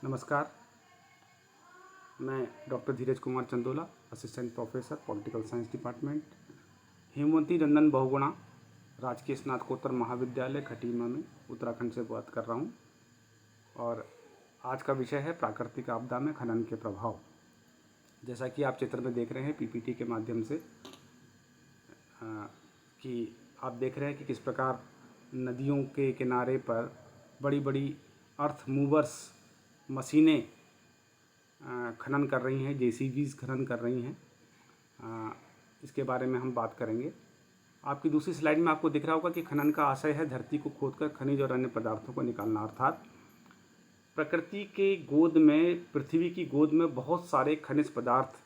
नमस्कार। मैं doctor Dheeraj Kumar Chandola, assistant professor political science department, Hemvati Nandan Bahuguna राजकीय स्नातकोत्तर महाविद्यालय खटीमा में उत्तराखंड से बात कर रहा हूँ। और आज का विषय है प्राकृतिक आपदा में खनन के प्रभाव। जैसा कि आप चित्र में देख रहे हैं पीपीटी के माध्यम से कि आप देख रहे हैं कि किस प्रकार नदियों के किनारे पर बड़ी बड़ी अर्थ मूवर्स मशीनें खनन कर रही हैं, जेसीबीज़ खनन कर रही हैं। इसके बारे में हम बात करेंगे। आपकी दूसरी स्लाइड में आपको दिख रहा होगा कि खनन का आशय है धरती को खोदकर खनिज और अन्य पदार्थों को निकालना। अर्थात प्रकृति के गोद में, पृथ्वी की गोद में बहुत सारे खनिज पदार्थ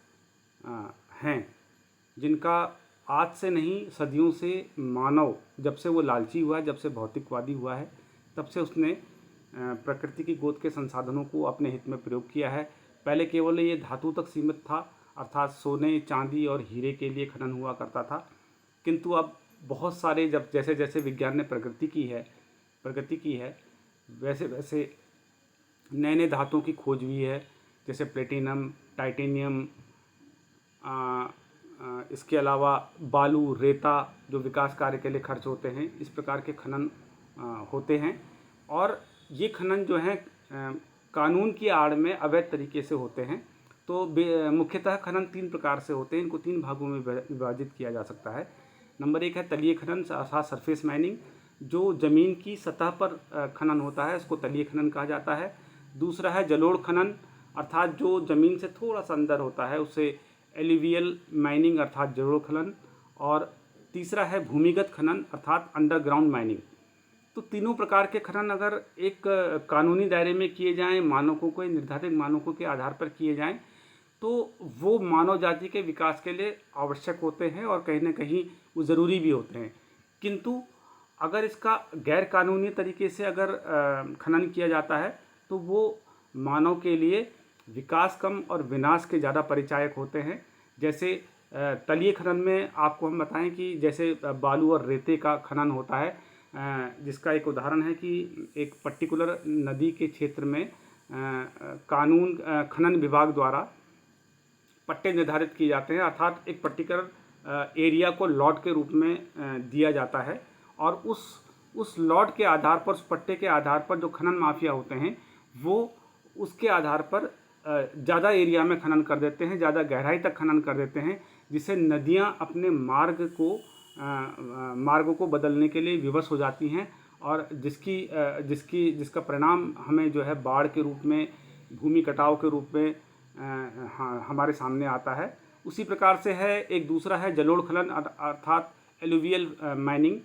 हैं जिनका आज से नहीं सदियों से मानव, जब से वो लालची हुआ है, जब से भौतिकवादी हुआ है, तब से उसने प्रकृति की गोद के संसाधनों को अपने हित में प्रयोग किया है। पहले केवल ये धातु तक सीमित था, अर्थात सोने, चांदी और हीरे के लिए खनन हुआ करता था। किंतु अब बहुत सारे, जब जैसे जैसे विज्ञान ने प्रगति की है वैसे वैसे नए नए धातुओं की खोज हुई है, जैसे प्लेटिनम, टाइटेनियम, इसके अलावा बालू, रेता जो विकास कार्य के लिए खर्च होते हैं, इस प्रकार के खनन होते हैं। और ये खनन जो है कानून की आड़ में अवैध तरीके से होते हैं। तो मुख्यतः खनन 3 प्रकार से होते हैं। इनको 3 भागों में विभाजित किया जा सकता है। नंबर 1 है तलीय खनन अर्थात सरफेस माइनिंग, जो ज़मीन की सतह पर खनन होता है, इसको तलीय खनन कहा जाता है। दूसरा है जलोढ़ खनन, अर्थात जो ज़मीन से थोड़ा सा अंदर होता है, उसे एलुवियल माइनिंग अर्थात जलोढ़ खनन। और तीसरा है भूमिगत खनन अर्थात अंडरग्राउंड माइनिंग। तो तीनों प्रकार के खनन अगर एक कानूनी दायरे में किए जाएं, मानकों को, निर्धारित मानकों के आधार पर किए जाएं, तो वो मानव जाति के विकास के लिए आवश्यक होते हैं और कहीं ना कहीं वो ज़रूरी भी होते हैं। किंतु अगर इसका गैर कानूनी तरीके से अगर खनन किया जाता है तो वो मानव के लिए विकास कम और विनाश के ज़्यादा परिचायक होते हैं। जैसे तलीय खनन में आपको हम बताएं कि जैसे बालू और रेते का खनन होता है, जिसका एक उदाहरण है कि एक पर्टिकुलर नदी के क्षेत्र में खनन विभाग द्वारा पट्टे निर्धारित किए जाते हैं, अर्थात एक पर्टिकुलर एरिया को लॉट के रूप में दिया जाता है। और उस लॉट के आधार पर, उस पट्टे के आधार पर जो खनन माफिया होते हैं वो उसके आधार पर ज़्यादा एरिया में खनन कर देते हैं, ज़्यादा गहराई तक खनन कर देते हैं, जिससे नदियाँ अपने मार्गों को बदलने के लिए विवश हो जाती हैं और जिसका परिणाम हमें जो है बाढ़ के रूप में, भूमि कटाव के रूप में हमारे सामने आता है। उसी प्रकार से है एक दूसरा है जलोढ़ खनन अर्थात एलुवियल माइनिंग।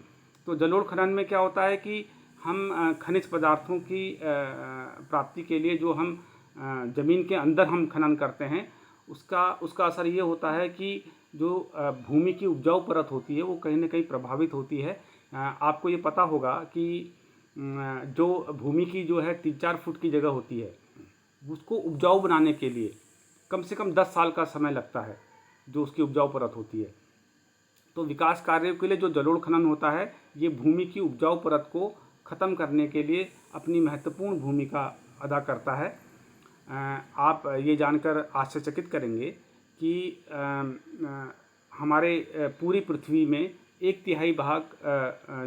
तो जलोढ़ खनन में क्या होता है कि हम खनिज पदार्थों की प्राप्ति के लिए जो हम ज़मीन के अंदर हम खनन करते हैं, उसका असर ये होता है कि जो भूमि की उपजाऊ परत होती है वो कहीं ना कहीं प्रभावित होती है। आपको ये पता होगा कि जो भूमि की जो है 3-4 फुट की जगह होती है, उसको उपजाऊ बनाने के लिए कम से कम 10 साल का समय लगता है, जो उसकी उपजाऊ परत होती है। तो विकास कार्यों के लिए जो जलोढ़ खनन होता है, ये भूमि की उपजाऊ परत को ख़त्म करने के लिए अपनी महत्वपूर्ण भूमिका अदा करता है। आप ये जानकर आश्चर्यचकित करेंगे कि हमारे पूरी पृथ्वी में 1/3 भाग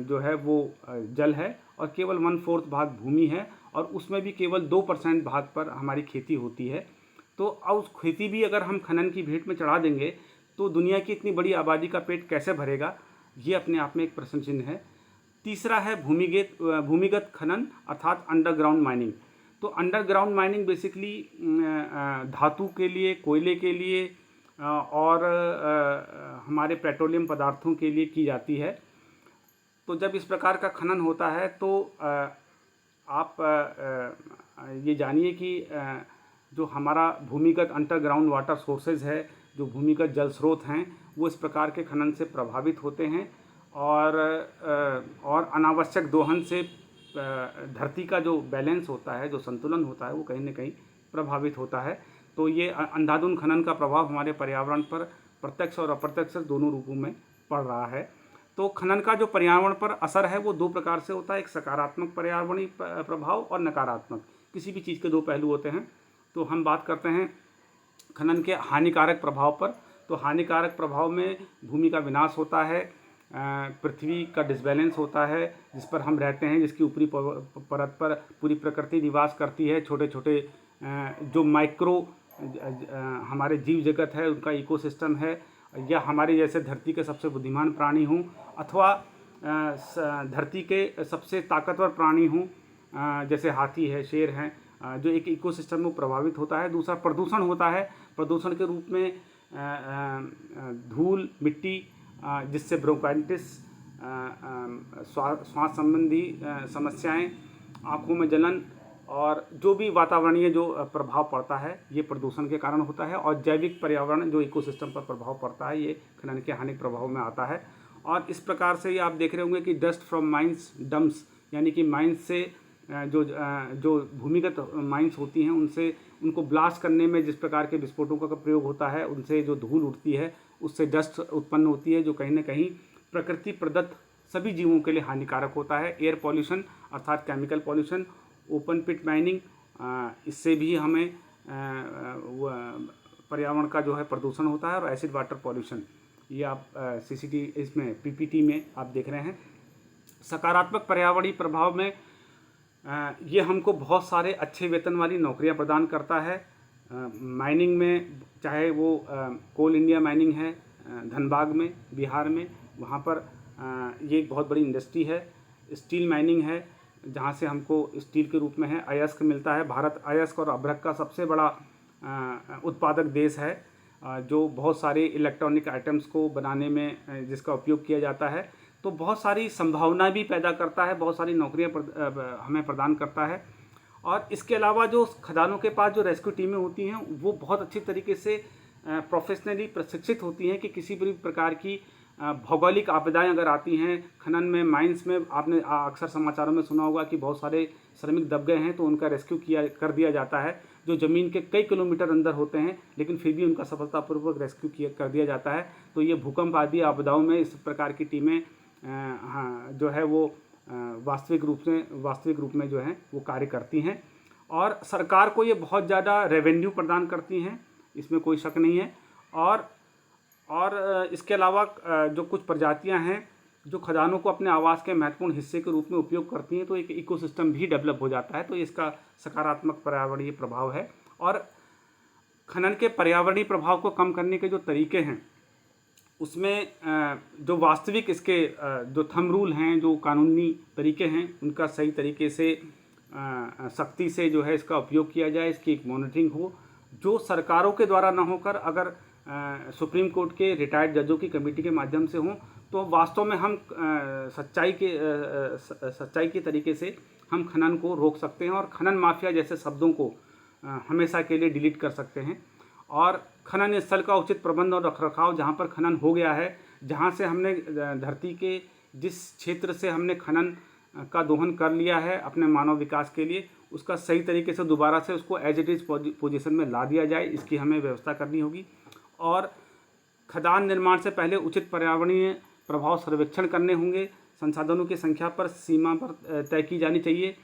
जो है वो जल है और केवल 1/4 भाग भूमि है, और उसमें भी केवल 2% भाग पर हमारी खेती होती है। तो अब उस खेती भी अगर हम खनन की भेंट में चढ़ा देंगे तो दुनिया की इतनी बड़ी आबादी का पेट कैसे भरेगा, ये अपने आप में एक प्रश्न चिन्ह है। तीसरा है भूमिगत खनन अर्थात अंडरग्राउंड माइनिंग। तो अंडरग्राउंड माइनिंग बेसिकली धातु के लिए, कोयले के लिए और हमारे पेट्रोलियम पदार्थों के लिए की जाती है। तो जब इस प्रकार का खनन होता है तो आप ये जानिए कि जो हमारा भूमिगत अंडरग्राउंड वाटर सोर्सेज है, जो भूमिगत जल स्रोत हैं, वो इस प्रकार के खनन से प्रभावित होते हैं और अनावश्यक दोहन से धरती का जो बैलेंस होता है, जो संतुलन होता है, वो कहीं ना कहीं प्रभावित होता है। तो ये अंधाधुंध खनन का प्रभाव हमारे पर्यावरण पर प्रत्यक्ष और अप्रत्यक्ष दोनों रूपों में पड़ रहा है। तो खनन का जो पर्यावरण पर असर है वो 2 प्रकार से होता है, एक सकारात्मक पर्यावरणीय प्रभाव और नकारात्मक। किसी भी चीज़ के दो पहलू होते हैं। तो हम बात करते हैं खनन के हानिकारक प्रभाव पर। तो हानिकारक प्रभाव में भूमि का विनाश होता है, पृथ्वी का डिसबैलेंस होता है जिस पर हम रहते हैं, जिसकी ऊपरी परत पर पूरी प्रकृति निवास करती है। छोटे छोटे जो माइक्रो हमारे जीव जगत है, उनका इकोसिस्टम है, या हमारे जैसे धरती के सबसे बुद्धिमान प्राणी हों अथवा धरती के सबसे ताकतवर प्राणी हों, जैसे हाथी है, शेर हैं, जो एक इकोसिस्टम में प्रभावित होता है। दूसरा प्रदूषण होता है। प्रदूषण के रूप में धूल, मिट्टी, जिससे ब्रोंकाइटिस, श्वास संबंधी समस्याएं, आँखों में जलन और जो भी वातावरणीय जो प्रभाव पड़ता है, ये प्रदूषण के कारण होता है। और जैविक पर्यावरण जो इकोसिस्टम पर प्रभाव पड़ता है, ये खनन के हानिक प्रभाव में आता है। और इस प्रकार से ये आप देख रहे होंगे कि डस्ट फ्रॉम माइंस डम्प्स, यानी कि माइंस से जो भूमिगत माइंस होती हैं, उनसे उनको ब्लास्ट करने में जिस प्रकार के विस्फोटों का प्रयोग होता है, उनसे जो धूल उठती है, उससे डस्ट उत्पन्न होती है, जो कहीं ना कहीं प्रकृति प्रदत्त सभी जीवों के लिए हानिकारक होता है। एयर पॉल्यूशन अर्थात केमिकल पॉल्यूशन, ओपन पिट माइनिंग, इससे भी हमें पर्यावरण का जो है प्रदूषण होता है। और एसिड वाटर पॉल्यूशन, ये आप सीसीटी इसमें पीपीटी में आप देख रहे हैं। सकारात्मक पर्यावरणीय प्रभाव में ये हमको बहुत सारे अच्छे वेतन वाली नौकरियां प्रदान करता है। माइनिंग में, चाहे वो कोल इंडिया माइनिंग है धनबाद में, बिहार में, वहाँ पर ये एक बहुत बड़ी इंडस्ट्री है। स्टील माइनिंग है, जहाँ से हमको स्टील के रूप में है अयस्क मिलता है। भारत अयस्क और अभ्रक का सबसे बड़ा उत्पादक देश है, जो बहुत सारे इलेक्ट्रॉनिक आइटम्स को बनाने में जिसका उपयोग किया जाता है। तो बहुत सारी संभावना भी पैदा करता है, बहुत सारी नौकरियां हमें प्रदान करता है। और इसके अलावा जो खदानों के पास जो रेस्क्यू टीमें होती हैं, वो बहुत अच्छी तरीके से प्रोफेशनली प्रशिक्षित होती हैं कि किसी भी प्रकार की भौगोलिक आपदाएं अगर आती हैं खनन में, माइंस में, आपने अक्सर समाचारों में सुना होगा कि बहुत सारे श्रमिक दब गए हैं, तो उनका रेस्क्यू कर दिया जाता है, जो ज़मीन के कई किलोमीटर अंदर होते हैं, लेकिन फिर भी उनका सफलतापूर्वक रेस्क्यू कर दिया जाता है। तो ये भूकंप आदि आपदाओं में इस प्रकार की टीमें जो है वो वास्तविक रूप में जो है वो कार्य करती हैं। और सरकार को ये बहुत ज़्यादा रेवेन्यू प्रदान करती हैं, इसमें कोई शक नहीं है। और इसके अलावा जो कुछ प्रजातियां हैं जो खदानों को अपने आवास के महत्वपूर्ण हिस्से के रूप में उपयोग करती हैं, तो एक इकोसिस्टम भी डेवलप हो जाता है। तो इसका सकारात्मक पर्यावरणीय प्रभाव है। और खनन के पर्यावरणीय प्रभाव को कम करने के जो तरीके हैं, उसमें जो वास्तविक इसके जो थंब रूल हैं, जो कानूनी तरीके हैं, उनका सही तरीके से सख्ती से जो है इसका उपयोग किया जाए, इसकी एक मॉनिटरिंग हो, जो सरकारों के द्वारा ना होकर अगर सुप्रीम कोर्ट के रिटायर्ड जजों की कमेटी के माध्यम से हों, तो वास्तव में हम सच्चाई के तरीके से हम खनन को रोक सकते हैं और खनन माफिया जैसे शब्दों को हमेशा के लिए डिलीट कर सकते हैं। और खनन स्थल का उचित प्रबंध और रखरखाव, जहाँ पर खनन हो गया है, जहाँ से हमने धरती के जिस क्षेत्र से हमने खनन का दोहन कर लिया है अपने मानव विकास के लिए, उसका सही तरीके से दोबारा से उसको एज इट इज़ पोजीशन में ला दिया जाए, इसकी हमें व्यवस्था करनी होगी। और खदान निर्माण से पहले उचित पर्यावरणीय प्रभाव सर्वेक्षण करने होंगे। संसाधनों की संख्या पर सीमा पर तय की जानी चाहिए।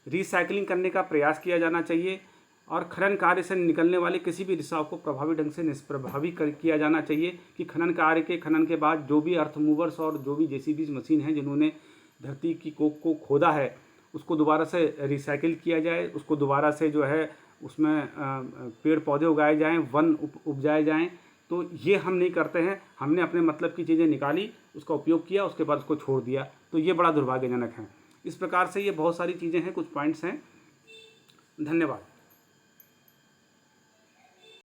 रिसाइकलिंग करने का प्रयास किया जाना चाहिए। और खनन कार्य से निकलने वाले किसी भी रिसाव को प्रभावी ढंग से निष्प्रभावी किया जाना चाहिए कि खनन के बाद जो भी अर्थ मूवर्स और जो भी जेसीबी मशीन हैं जिन्होंने धरती की कोख को खोदा है, उसको दोबारा से रिसाइकिल किया जाए, उसको दोबारा से जो है उसमें पेड़ पौधे उगाए जाएं, वन उपजाए जाएं। तो ये हम नहीं करते हैं। हमने अपने मतलब की चीज़ें निकाली, उसका उपयोग किया, उसके बाद उसको छोड़ दिया, तो ये बड़ा दुर्भाग्यजनक है। इस प्रकार से ये बहुत सारी चीज़ें हैं, कुछ पॉइंट्स हैं। धन्यवाद।